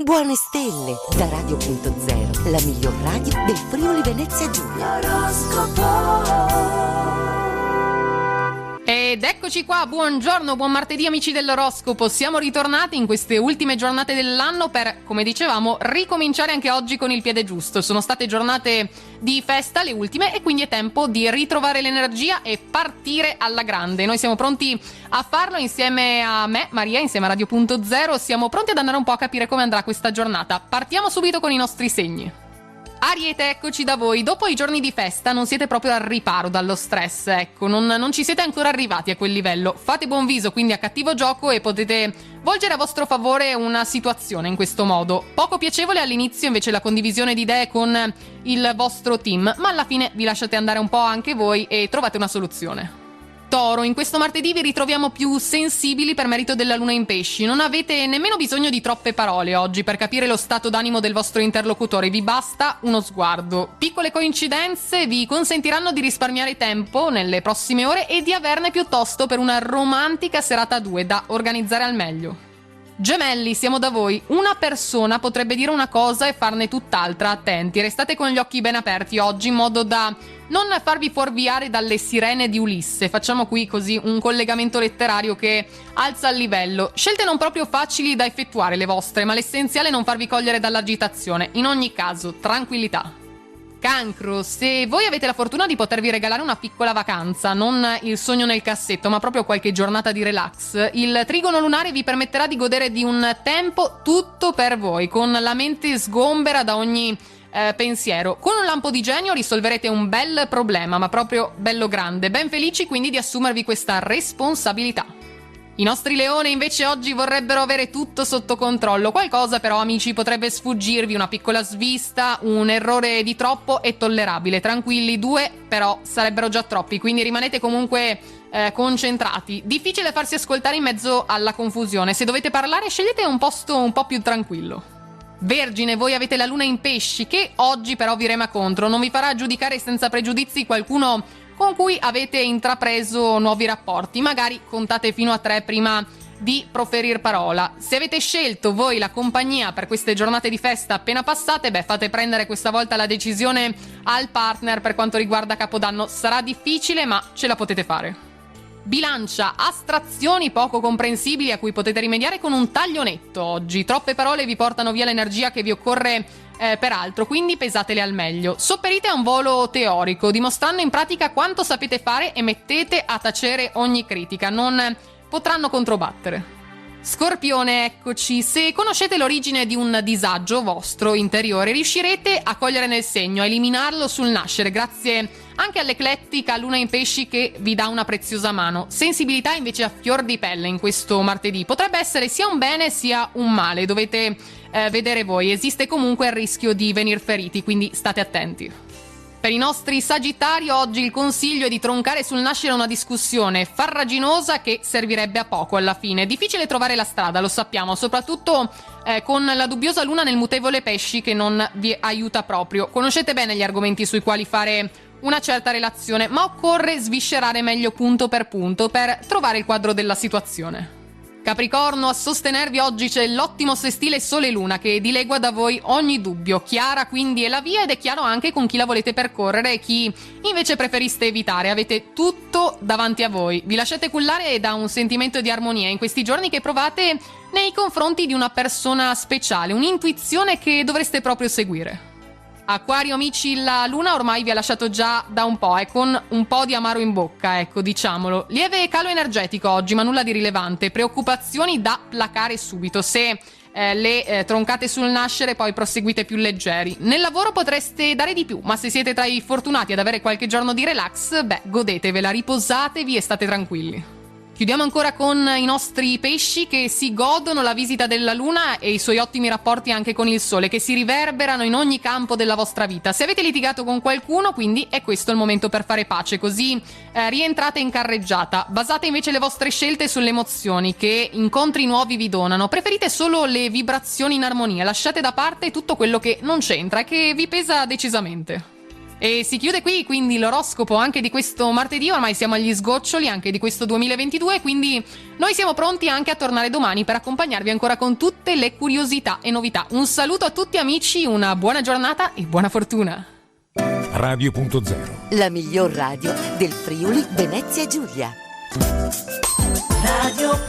Buone stelle da Radio.0, la miglior radio del Friuli Venezia Giulia. Ed eccoci qua, buongiorno, buon martedì amici dell'oroscopo. Siamo ritornati in queste ultime giornate dell'anno per, come dicevamo, ricominciare anche oggi con il piede giusto. Sono state giornate di festa, le ultime, e quindi è tempo di ritrovare l'energia e partire alla grande. Noi siamo pronti a farlo insieme a me, Maria, insieme a Radio.0. Siamo pronti ad andare un po' a capire come andrà questa giornata. Partiamo subito con i nostri segni. Ariete, eccoci da voi. Dopo i giorni di festa non siete proprio al riparo dallo stress, ecco, non ci siete ancora arrivati a quel livello. Fate buon viso quindi a cattivo gioco e potete volgere a vostro favore una situazione in questo modo. Poco piacevole all'inizio invece la condivisione di idee con il vostro team, ma alla fine vi lasciate andare un po' anche voi e trovate una soluzione. Toro, in questo martedì vi ritroviamo più sensibili per merito della luna in pesci. Non avete nemmeno bisogno di troppe parole oggi per capire lo stato d'animo del vostro interlocutore, vi basta uno sguardo. Piccole coincidenze vi consentiranno di risparmiare tempo nelle prossime ore e di averne piuttosto per una romantica serata a due da organizzare al meglio. Gemelli, siamo da voi. Una persona potrebbe dire una cosa e farne tutt'altra, attenti, restate con gli occhi ben aperti oggi in modo da non farvi fuorviare dalle sirene di Ulisse. Facciamo qui così un collegamento letterario che alza il livello. Scelte non proprio facili da effettuare le vostre, ma l'essenziale è non farvi cogliere dall'agitazione. In ogni caso, tranquillità. Cancro, se voi avete la fortuna di potervi regalare una piccola vacanza, non il sogno nel cassetto, ma proprio qualche giornata di relax, il trigono lunare vi permetterà di godere di un tempo tutto per voi, con la mente sgombera da ogni pensiero. Con un lampo di genio risolverete un bel problema, ma proprio bello grande, ben felici quindi di assumervi questa responsabilità. I nostri leoni invece oggi vorrebbero avere tutto sotto controllo. Qualcosa però, amici, potrebbe sfuggirvi, una piccola svista, un errore di troppo è tollerabile. Tranquilli, 2 però sarebbero già troppi, quindi rimanete comunque concentrati. Difficile farsi ascoltare in mezzo alla confusione. Se dovete parlare, scegliete un posto un po' più tranquillo. Vergine, voi avete la luna in pesci che oggi però vi rema contro. Non vi farà giudicare senza pregiudizi qualcuno con cui avete intrapreso nuovi rapporti. Magari contate fino a 3 prima di proferir parola. Se avete scelto voi la compagnia per queste giornate di festa appena passate, fate prendere questa volta la decisione al partner per quanto riguarda Capodanno. Sarà difficile, ma ce la potete fare. Bilancia, astrazioni poco comprensibili a cui potete rimediare con un taglio netto oggi. Troppe parole vi portano via l'energia che vi occorre per altro, quindi pesatele al meglio. Sopperite a un volo teorico, dimostrando in pratica quanto sapete fare e mettete a tacere ogni critica. Non potranno controbattere. Scorpione, eccoci. Se conoscete l'origine di un disagio vostro interiore, riuscirete a cogliere nel segno, a eliminarlo sul nascere, grazie anche all'eclettica luna in pesci che vi dà una preziosa mano. Sensibilità invece a fior di pelle in questo martedì. Potrebbe essere sia un bene sia un male, dovete vedere voi. Esiste comunque il rischio di venir feriti, quindi state attenti. Per i nostri Sagittario oggi il consiglio è di troncare sul nascere una discussione farraginosa che servirebbe a poco alla fine. Difficile trovare la strada, lo sappiamo, soprattutto con la dubbiosa luna nel mutevole pesci che non vi aiuta proprio. Conoscete bene gli argomenti sui quali fare una certa relazione, ma occorre sviscerare meglio punto per trovare il quadro della situazione. Capricorno, a sostenervi oggi c'è l'ottimo sestile Sole-Luna che dilegua da voi ogni dubbio. Chiara quindi è la via ed è chiaro anche con chi la volete percorrere e chi invece preferiste evitare. Avete tutto davanti a voi. Vi lasciate cullare da un sentimento di armonia in questi giorni che provate nei confronti di una persona speciale, un'intuizione che dovreste proprio seguire. Acquario, amici, la luna ormai vi ha lasciato già da un po', con un po' di amaro in bocca, ecco, diciamolo. Lieve calo energetico oggi, ma nulla di rilevante. Preoccupazioni da placare subito. Se le troncate sul nascere, poi proseguite più leggeri. Nel lavoro potreste dare di più, ma se siete tra i fortunati ad avere qualche giorno di relax, godetevela, riposatevi e state tranquilli. Chiudiamo ancora con i nostri pesci che si godono la visita della luna e i suoi ottimi rapporti anche con il sole, che si riverberano in ogni campo della vostra vita. Se avete litigato con qualcuno, quindi è questo il momento per fare pace, così rientrate in carreggiata. Basate invece le vostre scelte sulle emozioni che incontri nuovi vi donano. Preferite solo le vibrazioni in armonia, lasciate da parte tutto quello che non c'entra e che vi pesa decisamente. E si chiude qui quindi l'oroscopo anche di questo martedì, ormai siamo agli sgoccioli anche di questo 2022, quindi noi siamo pronti anche a tornare domani per accompagnarvi ancora con tutte le curiosità e novità. Un saluto a tutti amici, una buona giornata e buona fortuna. Radio.0, la miglior radio del Friuli Venezia Giulia. Radio